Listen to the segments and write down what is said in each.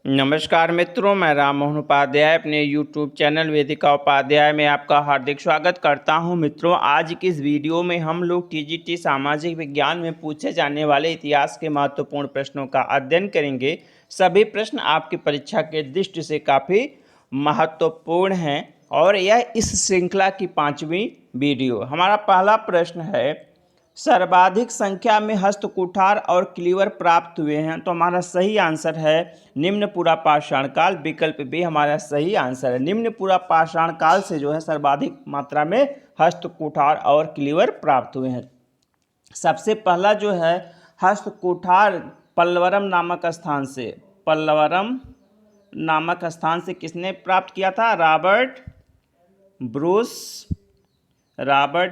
नमस्कार मित्रों, मैं राम मोहन उपाध्याय अपने YouTube चैनल वेदिका उपाध्याय में आपका हार्दिक स्वागत करता हूं। मित्रों, आज की इस वीडियो में हम लोग TGT सामाजिक विज्ञान में पूछे जाने वाले इतिहास के महत्वपूर्ण प्रश्नों का अध्ययन करेंगे। सभी प्रश्न आपकी परीक्षा के दृष्टि से काफ़ी महत्वपूर्ण हैं और यह इस श्रृंखला की 5वीं वीडियो। हमारा पहला प्रश्न है, सर्वाधिक संख्या में हस्तकुठार और क्लीवर प्राप्त हुए हैं। तो हमारा सही आंसर है निम्न पुरा पाषाण काल, विकल्प बी हमारा सही आंसर है। निम्न पुरा पाषाण काल से जो है सर्वाधिक मात्रा में हस्तकुठार और क्लीवर प्राप्त हुए हैं। सबसे पहला जो है हस्तकुठार पल्लवरम नामक स्थान से, पल्लवरम नामक स्थान से किसने प्राप्त किया था? रॉबर्ट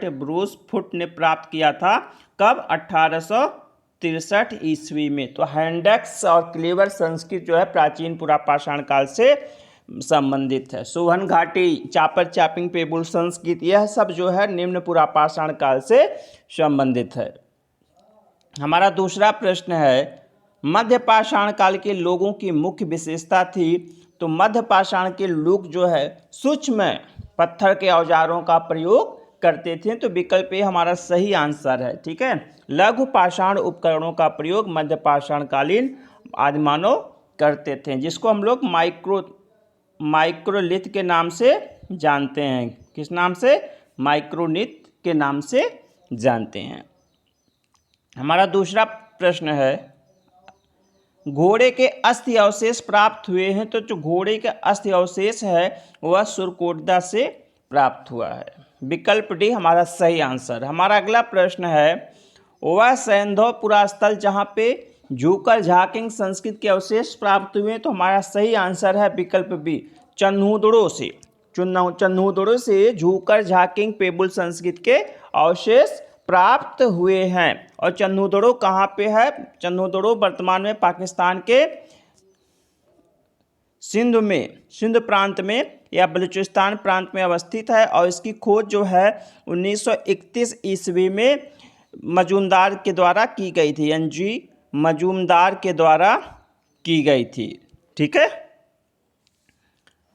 ब्रूस फुट ने प्राप्त किया था। कब? 1863 ईस्वी में। तो हैंडेक्स और क्लीवर संस्कृत जो है प्राचीन पुरापाषाण काल से संबंधित है। सोहन घाटी, चापर चापिंग पेबुल संस्कृत, यह सब जो है निम्न पुरापाषाण काल से संबंधित है। हमारा दूसरा प्रश्न है, मध्य पाषाण काल के लोगों की मुख्य विशेषता थी। तो मध्य पाषाण के लोग जो है सूक्ष्म पत्थर के औजारों का प्रयोग करते थे। तो विकल्प ए हमारा सही आंसर है। ठीक है, लघु पाषाण उपकरणों का प्रयोग मध्य पाषाण कालीन आदिमानव करते थे, जिसको हम लोग माइक्रोलिथ के नाम से जानते हैं। किस नाम से? माइक्रोलिथ के नाम से जानते हैं। हमारा दूसरा प्रश्न है, घोड़े के अस्थि अवशेष प्राप्त हुए हैं। तो जो घोड़े के अस्थि अवशेष है वह सुरकोटदा से प्राप्त हुआ है। विकल्प डी हमारा सही आंसर। हमारा अगला प्रश्न है, वह सैंधव पुरास्थल जहाँ पे झूकर झाकिंग संस्कृत के अवशेष प्राप्त हुए। तो हमारा सही आंसर है विकल्प बी, चन्हूदड़ों से झूकर झाकिंग पेबुल संस्कृत के अवशेष प्राप्त हुए हैं। और चन्हूदड़ो कहाँ पे है? चन्हूदड़ो वर्तमान में पाकिस्तान के सिंध प्रांत में या बलूचिस्तान प्रांत में अवस्थित है। और इसकी खोज जो है 1931 ईस्वी में मजूमदार के द्वारा की गई थी, NG मजूमदार के द्वारा की गई थी। ठीक है,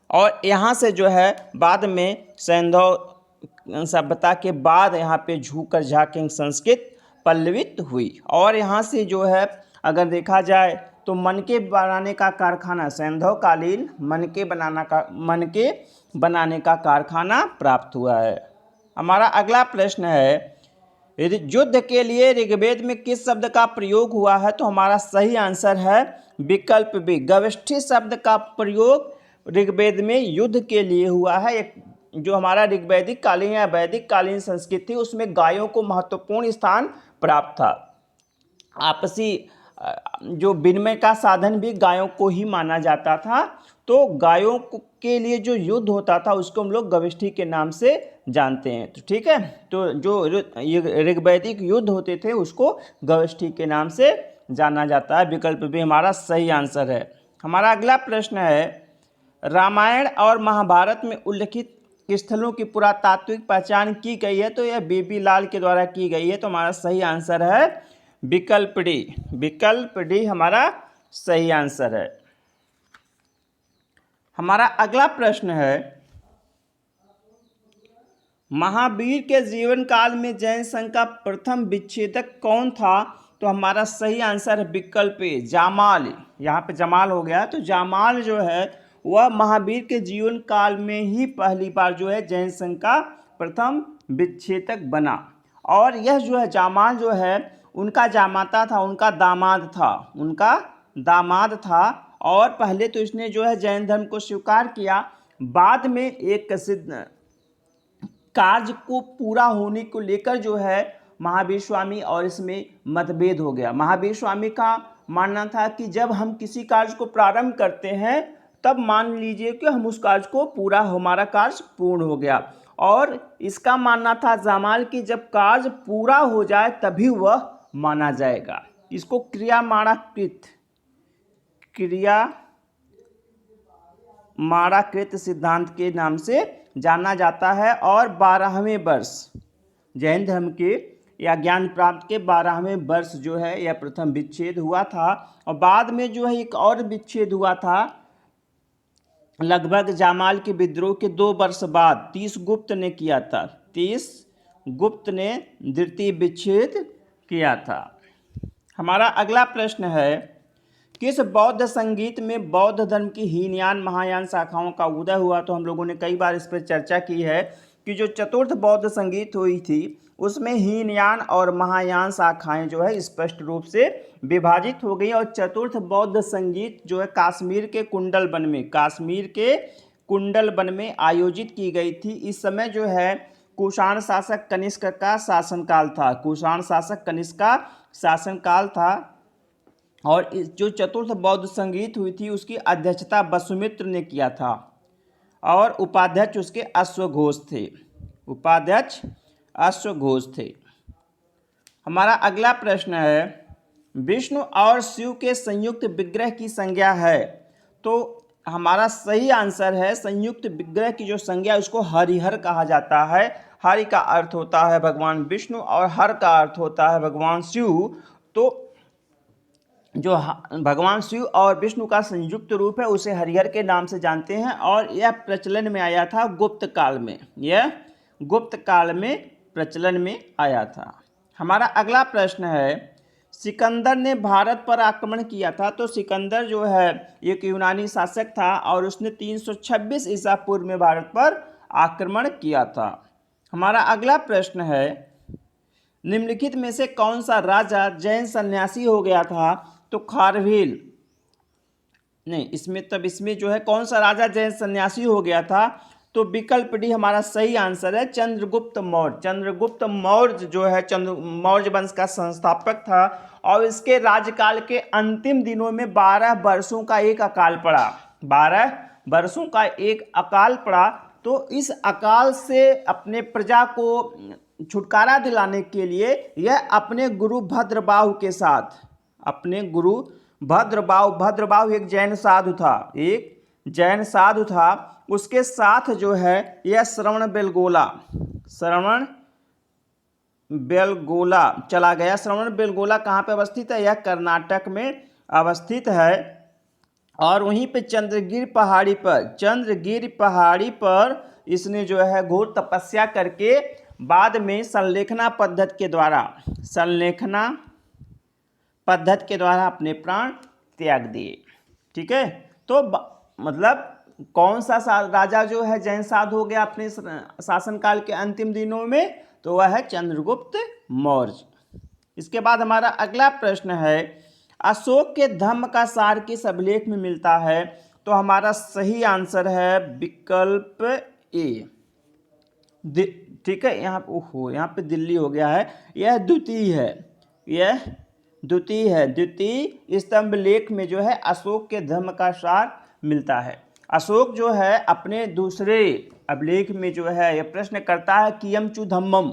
और यहाँ से जो है बाद में सैंधव सभ्यता के बाद यहाँ पे झूकर झाकिंग संस्कृत पल्लवित हुई। और यहाँ से जो है अगर देखा जाए तो मनके बनाने का कारखाना, सैंधव कालीन मनके बनाने का कारखाना प्राप्त हुआ है। हमारा अगला प्रश्न है, युद्ध के लिए ऋग्वेद में किस शब्द का प्रयोग हुआ है? तो हमारा सही आंसर है विकल्प बी, गविष्ठी शब्द का प्रयोग ऋग्वेद में युद्ध के लिए हुआ है। एक जो हमारा ऋग्वैदिक कालीन या वैदिक कालीन संस्कृति थी उसमें गायों को महत्वपूर्ण स्थान प्राप्त था। आपसी जो विनिमय का साधन भी गायों को ही माना जाता था। तो गायों के लिए जो युद्ध होता था उसको हम लोग गविष्ठी के नाम से जानते हैं। तो ठीक है, तो जो ऋग्वैदिक युद्ध होते थे उसको गविष्ठी के नाम से जाना जाता है। विकल्प भी हमारा सही आंसर है। हमारा अगला प्रश्न है, रामायण और महाभारत में उल्लिखित स्थलों की पुरातात्विक पहचान की गई है। तो यह बीबी लाल के द्वारा की गई है। तो हमारा सही आंसर है विकल्प डी हमारा सही आंसर है। हमारा अगला प्रश्न है, महावीर के जीवन काल में जैन संघ का प्रथम विच्छेदक कौन था? तो हमारा सही आंसर है विकल्प ए, जामाल। यहाँ पे जमाल हो गया। तो जामाल जो है वह महावीर के जीवन काल में ही पहली बार जो है जैन संघ का प्रथम विच्छेदक बना। और यह जो है जामाल जो है उनका जामाता था, उनका दामाद था। और पहले तो इसने जो है जैन धर्म को स्वीकार किया, बाद में एक सिद्ध कार्य को पूरा होने को लेकर जो है महावीर स्वामी और इसमें मतभेद हो गया। महावीर स्वामी का मानना था कि जब हम किसी कार्य को प्रारंभ करते हैं तब मान लीजिए कि हम उस कार्य को हमारा कार्य पूर्ण हो गया। और इसका मानना था जामाल की जब कार्य पूरा हो जाए तभी वह माना जाएगा। इसको क्रियामाणाकृत सिद्धांत के नाम से जाना जाता है। और 12वें वर्ष जैन धर्म के या ज्ञान प्राप्त के 12वें वर्ष जो है यह प्रथम विच्छेद हुआ था। और बाद में जो है एक और विच्छेद हुआ था लगभग जामाल के विद्रोह के 2 वर्ष बाद, तीस गुप्त ने किया था। तीस गुप्त ने द्वितीय विच्छेद किया था। हमारा अगला प्रश्न है, किस बौद्ध संगीत में बौद्ध धर्म की हीनयान महायान शाखाओं का उदय हुआ? तो हम लोगों ने कई बार इस पर चर्चा की है कि जो चतुर्थ बौद्ध संगीत हुई थी उसमें हीनयान और महायान शाखाएं जो है स्पष्ट रूप से विभाजित हो गई। और चतुर्थ बौद्ध संगीत जो है कश्मीर के कुंडलवन में आयोजित की गई थी। इस समय जो है कुषाण शासक कनिष्क का शासनकाल था। और इस जो चतुर्थ बौद्ध संगीत हुई थी उसकी अध्यक्षता वसुमित्र ने किया था और उपाध्यक्ष उसके अश्वघोष थे। हमारा अगला प्रश्न है, विष्णु और शिव के संयुक्त विग्रह की संज्ञा है? तो हमारा सही आंसर है, संयुक्त विग्रह की जो संज्ञा है उसको हरिहर कहा जाता है। हरि का अर्थ होता है भगवान विष्णु और हर का अर्थ होता है भगवान शिव। तो जो भगवान शिव और विष्णु का संयुक्त रूप है उसे हरिहर के नाम से जानते हैं। और यह प्रचलन में आया था गुप्त काल में प्रचलन में आया था। हमारा अगला प्रश्न है, सिकंदर ने भारत पर आक्रमण किया था? तो सिकंदर जो है एक यूनानी शासक था और उसने 326 ईसा पूर्व में भारत पर आक्रमण किया था। हमारा अगला प्रश्न है, निम्नलिखित में से कौन सा राजा जैन सन्यासी हो गया था? तो खारवेल नहीं, इसमें जो है कौन सा राजा जैन सन्यासी हो गया था? तो विकल्प डी हमारा सही आंसर है, चंद्रगुप्त मौर्य जो है मौर्य वंश का संस्थापक था। और इसके राज्यकाल के अंतिम दिनों में 12 वर्षों का एक अकाल पड़ा। तो इस अकाल से अपने प्रजा को छुटकारा दिलाने के लिए यह अपने गुरु भद्रबाहु के साथ, भद्रबाहु एक जैन साधु था, उसके साथ जो है यह श्रवण बेलगोला चला गया। श्रवण बेलगोला कहाँ पे अवस्थित है? यह कर्नाटक में अवस्थित है। और वहीं पे चंद्रगिरी पहाड़ी पर इसने जो है घोर तपस्या करके बाद में संलेखना पद्धति के द्वारा अपने प्राण त्याग दिए। ठीक है, तो मतलब कौन सा राजा जो है जैन साधु हो गया अपने शासनकाल के अंतिम दिनों में? तो वह है चंद्रगुप्त मौर्य। इसके बाद हमारा अगला प्रश्न है, अशोक के धम्म का सार किस अभिलेख में मिलता है? तो हमारा सही आंसर है विकल्प ए। ठीक है, यहाँ पे दिल्ली हो गया है, यह द्वितीय स्तंभ लेख में जो है अशोक के धम्म का सार मिलता है। अशोक जो है अपने दूसरे अभिलेख में जो है यह प्रश्न करता है कियम चू धम्मम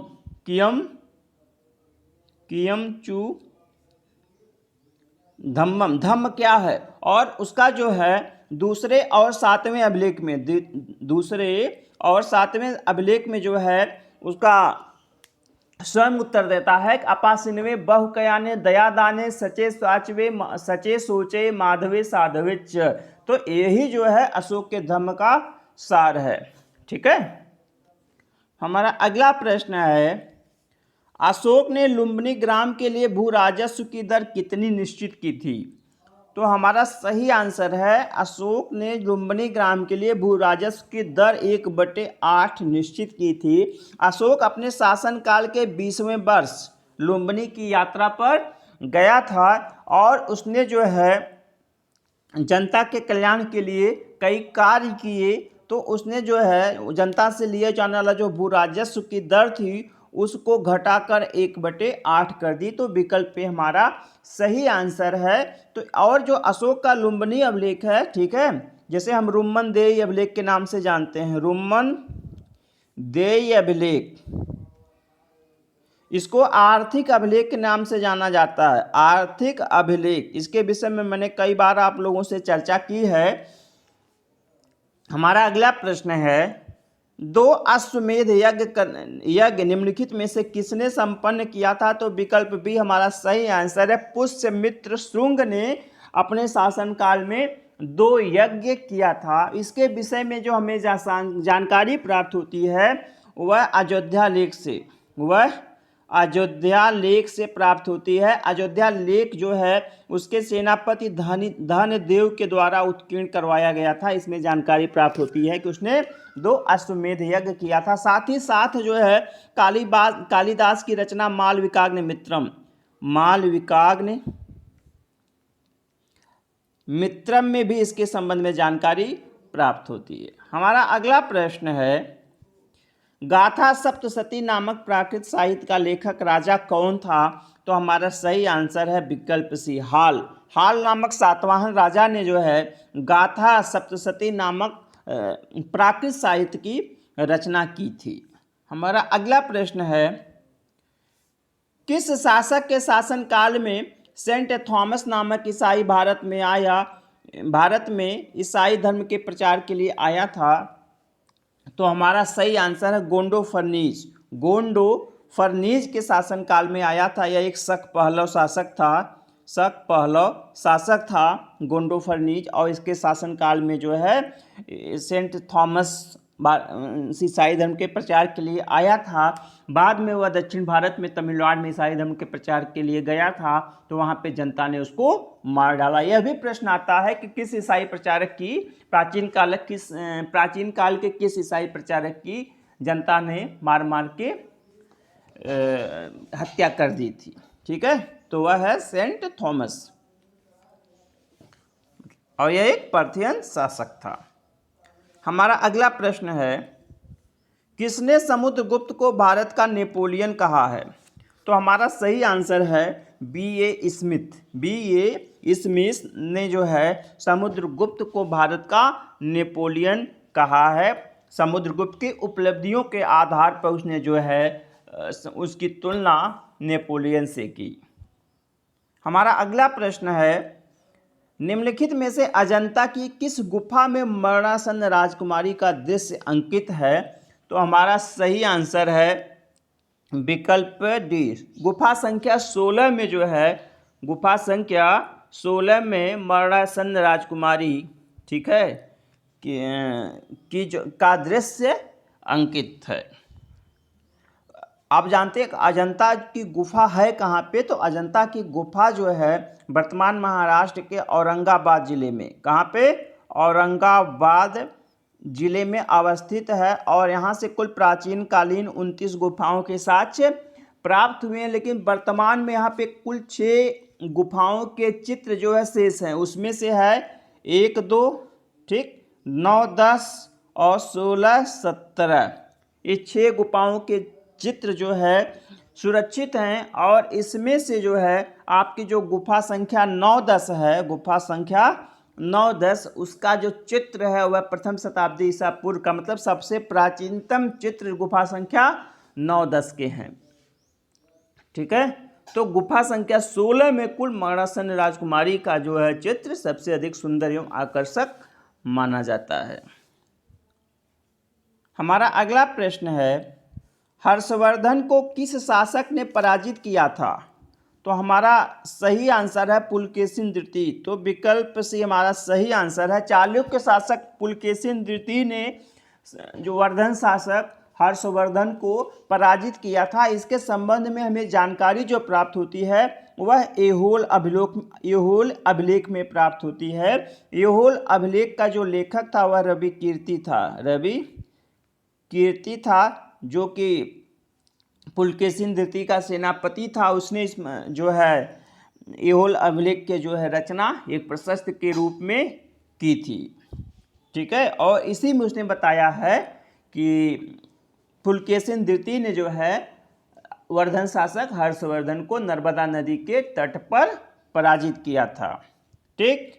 धम्म क्या है? और उसका जो है दूसरे और सातवें अभिलेख में जो है उसका स्वयं उत्तर देता है कि अपासिनवे बहुकयाने दयादाने सचे सोचे माधवे साधवे च। तो यही जो है अशोक के धम्म का सार है। ठीक है, हमारा अगला प्रश्न है, अशोक ने लुम्बिनी ग्राम के लिए भू राजस्व की दर कितनी निश्चित की थी? तो हमारा सही आंसर है, अशोक ने लुम्बिनी ग्राम के लिए भू राजस्व की दर 1/8 निश्चित की थी। अशोक अपने शासनकाल के 20वें वर्ष लुम्बिनी की यात्रा पर गया था और उसने जो है जनता के कल्याण के लिए कई कार्य किए। तो उसने जो है जनता से लिए जाने वाला जो भू राजस्व की दर थी उसको घटाकर 1/8 कर दी। तो विकल्प पे हमारा सही आंसर है। तो और जो अशोक का लुम्बिनी अभिलेख है, ठीक है, जैसे हम रुम्मन देय अभिलेख के नाम से जानते हैं, रुम्मन देय अभिलेख, इसको आर्थिक अभिलेख के नाम से जाना जाता है। आर्थिक अभिलेख, इसके विषय में मैंने कई बार आप लोगों से चर्चा की है। हमारा अगला प्रश्न है, 2 अश्वमेध यज्ञ निम्नलिखित में से किसने संपन्न किया था? तो विकल्प बी हमारा सही आंसर है। पुष्यमित्र शुंग ने अपने शासनकाल में 2 यज्ञ किया था। इसके विषय में जो हमें जानकारी प्राप्त होती है वह अयोध्या लेख से प्राप्त होती है। अयोध्या लेख जो है उसके सेनापति धनदेव के द्वारा उत्कीर्ण करवाया गया था। इसमें जानकारी प्राप्त होती है कि उसने 2 अश्वमेध यज्ञ किया था। साथ ही साथ जो है कालिदास की रचना मालविकाग्नि मित्रम में भी इसके संबंध में जानकारी प्राप्त होती है। हमारा अगला प्रश्न है, गाथा सप्तशती नामक प्राकृत साहित्य का लेखक राजा कौन था? तो हमारा सही आंसर है विकल्प सी हाल नामक सातवाहन राजा ने जो है गाथा सप्तशती नामक प्राकृत साहित्य की रचना की थी। हमारा अगला प्रश्न है, किस शासक के शासनकाल में सेंट थॉमस नामक ईसाई भारत में ईसाई धर्म के प्रचार के लिए आया था? तो हमारा सही आंसर है गोंडो फर्नीज के शासनकाल में आया था। यह एक शक पहलव शासक था गोंडो फर्नीज, और इसके शासनकाल में जो है सेंट थॉमस ईसाई धर्म के प्रचार के लिए आया था। बाद में वह दक्षिण भारत में तमिलनाडु में ईसाई धर्म के प्रचार के लिए गया था, तो वहाँ पे जनता ने उसको मार डाला। यह भी प्रश्न आता है कि किस ईसाई प्रचारक की प्राचीन काल के किस ईसाई प्रचारक की जनता ने मार के हत्या कर दी थी। ठीक है, तो वह है सेंट थॉमस, और यह एक पार्थियन शासक था। हमारा अगला प्रश्न है, किसने समुद्रगुप्त को भारत का नेपोलियन कहा है? तो हमारा सही आंसर है B.A. स्मिथ ने जो है समुद्रगुप्त को भारत का नेपोलियन कहा है। समुद्रगुप्त की उपलब्धियों के आधार पर उसने जो है उसकी तुलना नेपोलियन से की। हमारा अगला प्रश्न है, निम्नलिखित में से अजंता की किस गुफा में मरणासन्न राजकुमारी का दृश्य अंकित है? तो हमारा सही आंसर है विकल्प डी, गुफा संख्या 16 में जो है गुफा संख्या 16 में मरणासन्न राजकुमारी, ठीक है, का दृश्य अंकित है। आप जानते हैं अजंता की गुफा है कहाँ पे? तो अजंता की गुफा जो है वर्तमान महाराष्ट्र के औरंगाबाद जिले में, कहाँ पे? औरंगाबाद जिले में अवस्थित है, और यहाँ से कुल प्राचीन कालीन 29 गुफाओं के साक्ष्य प्राप्त हुए हैं। लेकिन वर्तमान में यहाँ पे कुल 6 गुफाओं के चित्र जो है शेष हैं। उसमें से है 1, 2, ठीक, 9, 10 और 16, 17, ये 6 गुफाओं के चित्र जो है सुरक्षित हैं। और इसमें से जो है आपकी जो गुफा संख्या 9-10 है, गुफा संख्या 9-10, उसका जो चित्र है वह प्रथम शताब्दी ईसा पूर्व का, मतलब सबसे प्राचीनतम चित्र गुफा संख्या 9-10 के हैं। ठीक है, तो गुफा संख्या 16 में कुल मरणासन्न राजकुमारी का जो है चित्र सबसे अधिक सुंदर एवं आकर्षक माना जाता है। हमारा अगला प्रश्न है, हर्षवर्धन को किस शासक ने पराजित किया था? तो हमारा सही आंसर है पुलकेशिन द्वितीय। तो विकल्प से हमारा सही आंसर है चालुक्य शासक पुलकेशिन द्वितीय ने जो वर्धन शासक हर्षवर्धन को पराजित किया था। इसके संबंध में हमें जानकारी जो प्राप्त होती है वह ऐहोल अभिलेख में प्राप्त होती है। ऐहोल अभिलेख का जो लेखक था वह रवि कीर्ति था, जो कि पुलकेशिन द्वितीय का सेनापति था। उसने इस जो है ऐहोल अभिलेख के जो है रचना एक प्रशस्त के रूप में की थी। ठीक है, और इसी में उसने बताया है कि पुलकेशिन द्वितीय ने जो है वर्धन शासक हर्षवर्धन को नर्मदा नदी के तट पर पराजित किया था। ठीक,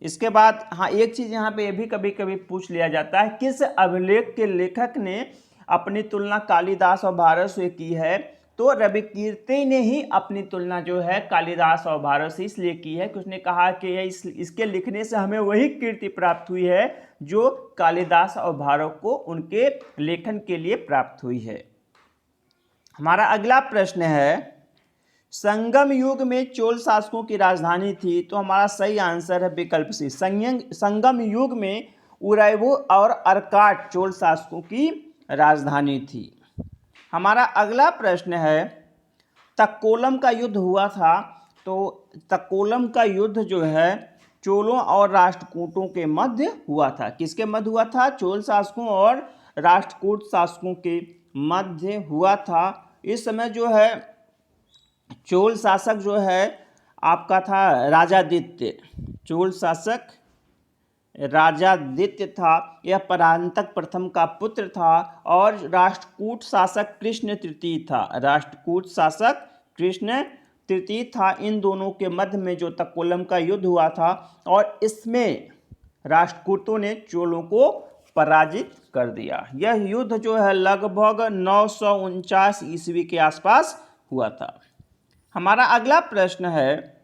इसके बाद हाँ एक चीज़ यहाँ पे ये भी कभी कभी पूछ लिया जाता है, किस अभिलेख के लेखक ने अपनी तुलना कालिदास और भारत से की है? तो रविकीर्ति ने ही अपनी तुलना जो है कालिदास और भारत से इसलिए की है कि उसने कहा कि इसके लिखने से हमें वही कीर्ति प्राप्त हुई है जो कालिदास और भारत को उनके लेखन के लिए प्राप्त हुई है। हमारा अगला प्रश्न है, संगम युग में चोल शासकों की राजधानी थी, तो हमारा सही आंसर है विकल्प सी, संगम युग में उरैवो और अर्काट चोल शासकों की राजधानी थी। हमारा अगला प्रश्न है, तक्कोलम का युद्ध हुआ था, तो तक्कोलम का युद्ध जो है चोलों और राष्ट्रकूटों के मध्य हुआ था। किसके मध्य हुआ था? चोल शासकों और राष्ट्रकूट शासकों के मध्य हुआ था। इस समय जो है चोल शासक जो है आपका था राजादित्य। चोल शासक राजादित्य था, यह परांतक प्रथम का पुत्र था, और राष्ट्रकूट शासक कृष्ण तृतीय था। राष्ट्रकूट शासक कृष्ण तृतीय था। इन दोनों के मध्य में जो तक्कोलम का युद्ध हुआ था, और इसमें राष्ट्रकूटों ने चोलों को पराजित कर दिया। यह युद्ध जो है लगभग 949 ईस्वी के आसपास हुआ था। हमारा अगला प्रश्न है,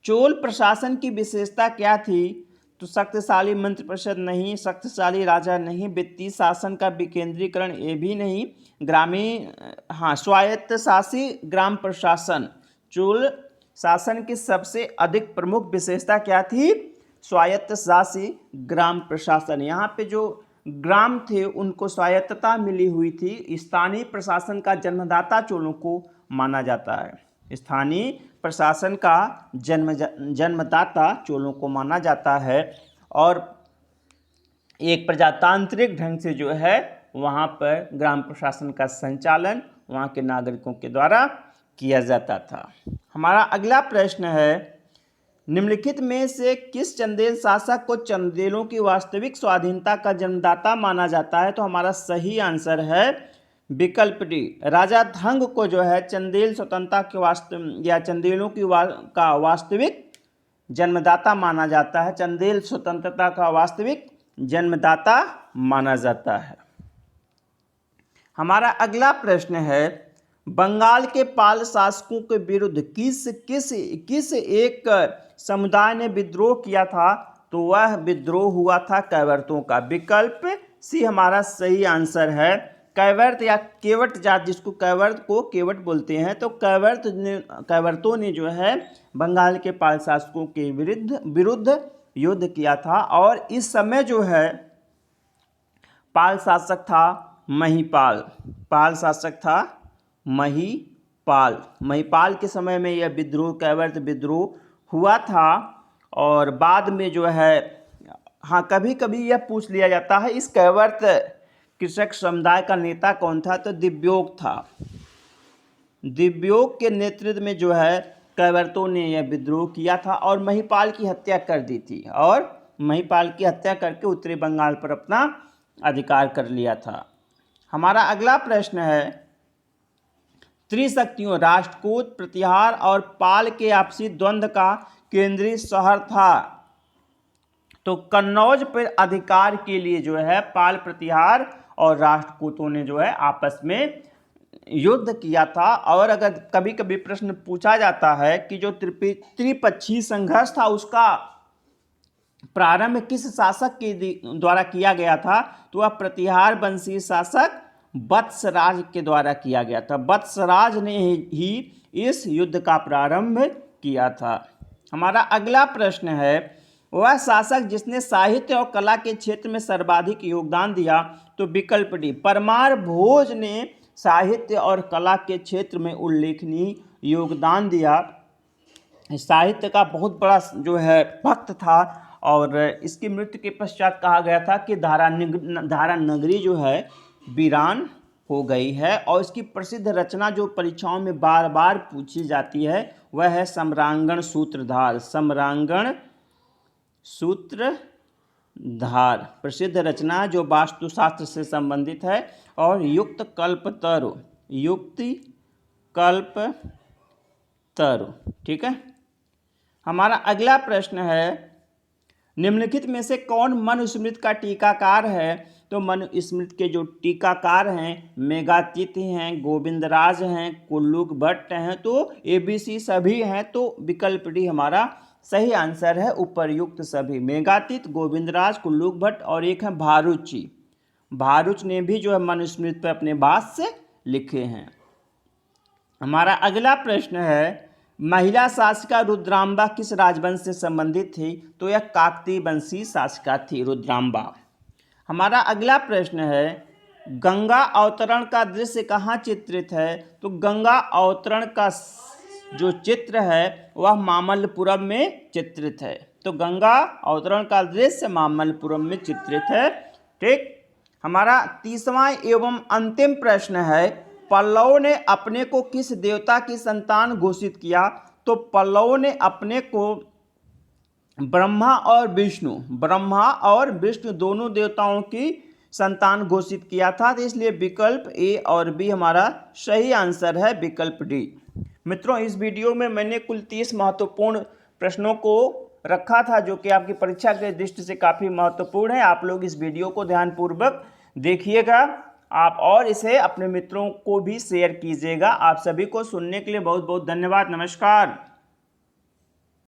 चोल प्रशासन की विशेषता क्या थी? तो शक्तिशाली मंत्रिपरिषद नहीं, शक्तिशाली राजा नहीं, वित्तीय शासन का विकेंद्रीकरण ये भी नहीं, स्वायत्त शासी ग्राम प्रशासन। चोल शासन की सबसे अधिक प्रमुख विशेषता क्या थी? स्वायत्त शासी ग्राम प्रशासन। यहाँ पे जो ग्राम थे उनको स्वायत्तता मिली हुई थी। स्थानीय प्रशासन का जन्मदाता चोलों को माना जाता है। स्थानीय प्रशासन का जन्मदाता चोलों को माना जाता है, और एक प्रजातांत्रिक ढंग से जो है वहाँ पर ग्राम प्रशासन का संचालन वहाँ के नागरिकों के द्वारा किया जाता था। हमारा अगला प्रश्न है, निम्नलिखित में से किस चंदेल शासक को चंदेलों की वास्तविक स्वाधीनता का जन्मदाता माना जाता है? तो हमारा सही आंसर है विकल्प डी, राजा धंग को जो है चंदेल स्वतंत्रता के या चंदेलों की का वास्तविक जन्मदाता माना जाता है। चंदेल स्वतंत्रता का वास्तविक जन्मदाता माना जाता है। हमारा अगला प्रश्न है, बंगाल के पाल शासकों के विरुद्ध किस एक समुदाय ने विद्रोह किया था? तो वह विद्रोह हुआ था कैवर्तों का। विकल्प सी हमारा सही आंसर है। कैवर्त या केवट जात, जिसको कैवर्त को केवट बोलते हैं, तो कैवर्तों ने जो है बंगाल के पाल शासकों के विरुद्ध युद्ध किया था। और इस समय जो है पाल शासक था महिपाल। पाल शासक था महिपाल। महिपाल के समय में यह विद्रोह, कैवर्त विद्रोह हुआ था। और बाद में जो है कभी कभी यह पूछ लिया जाता है, इस कैवर्त कृषक समुदाय का नेता कौन था? तो दिव्योग था। दिव्योग के नेतृत्व में जो है कैवर्तों ने यह विद्रोह किया था और महिपाल की हत्या कर दी थी, और महिपाल की हत्या करके उत्तरी बंगाल पर अपना अधिकार कर लिया था। हमारा अगला प्रश्न है, त्रिशक्तियों राष्ट्रकूट, प्रतिहार और पाल के आपसी द्वंद्व का केंद्रीय शहर था। तो कन्नौज पर अधिकार के लिए जो है पाल, प्रतिहार और राष्ट्रकूटों ने जो है आपस में युद्ध किया था। और अगर कभी कभी प्रश्न पूछा जाता है कि जो त्रिपक्षीय संघर्ष था उसका प्रारंभ किस शासक के द्वारा किया गया था? तो वह प्रतिहार वंशीय शासक वत्सराज के द्वारा किया गया था। वत्सराज ने ही इस युद्ध का प्रारंभ किया था। हमारा अगला प्रश्न है, वह शासक जिसने साहित्य और कला के क्षेत्र में सर्वाधिक योगदान दिया? तो विकल्प डी, परमार भोज ने साहित्य और कला के क्षेत्र में उल्लेखनीय योगदान दिया। साहित्य का बहुत बड़ा जो है भक्त था, और इसकी मृत्यु के पश्चात कहा गया था कि धारा नगरी जो है वीरान हो गई है। और इसकी प्रसिद्ध रचना जो परीक्षाओं में बार बार पूछी जाती है वह है सम्रांगण सूत्रधार। सम्रांगण सूत्रधार प्रसिद्ध रचना जो वास्तुशास्त्र से संबंधित है। और युक्त कल्पतरु, ठीक है। हमारा अगला प्रश्न है, निम्नलिखित में से कौन मनुस्मृति का टीकाकार है? तो मनुस्मृति के जो टीकाकार हैं, मेघातीत हैं, गोविंदराज हैं, कुल्लूक भट्ट हैं, तो ABC सभी हैं। तो विकल्प डी हमारा सही आंसर है, उपर्युक्त सभी। मेघातीत, गोविंदराज, कुल्लूक भट्ट और एक है भारूची। भारूच ने भी जो है मनुस्मृति पर अपने भाष्य लिखे हैं। हमारा अगला प्रश्न है, महिला शासिका रुद्रांबा किस राजवंश से संबंधित थी? तो यह काकतीय वंशीय शासिका थी रुद्रांबा। हमारा अगला प्रश्न है, गंगा अवतरण का दृश्य कहाँ चित्रित है? तो गंगा अवतरण का जो चित्र है वह मामल्लपुरम में चित्रित है। तो गंगा अवतरण का दृश्य मामल्लपुरम में चित्रित है। ठीक। हमारा तीसवां एवं अंतिम प्रश्न है, पल्लव ने अपने को किस देवता की संतान घोषित किया? तो पल्लव ने अपने को ब्रह्मा और विष्णु दोनों देवताओं की संतान घोषित किया था। तो इसलिए विकल्प ए और बी हमारा सही आंसर है, विकल्प डी। मित्रों, इस वीडियो में मैंने कुल 30 महत्वपूर्ण प्रश्नों को रखा था जो कि आपकी परीक्षा के दृष्टि से काफ़ी महत्वपूर्ण है। आप लोग इस वीडियो को ध्यानपूर्वक देखिएगा आप और इसे अपने मित्रों को भी शेयर कीजिएगा। आप सभी को सुनने के लिए बहुत बहुत धन्यवाद। नमस्कार।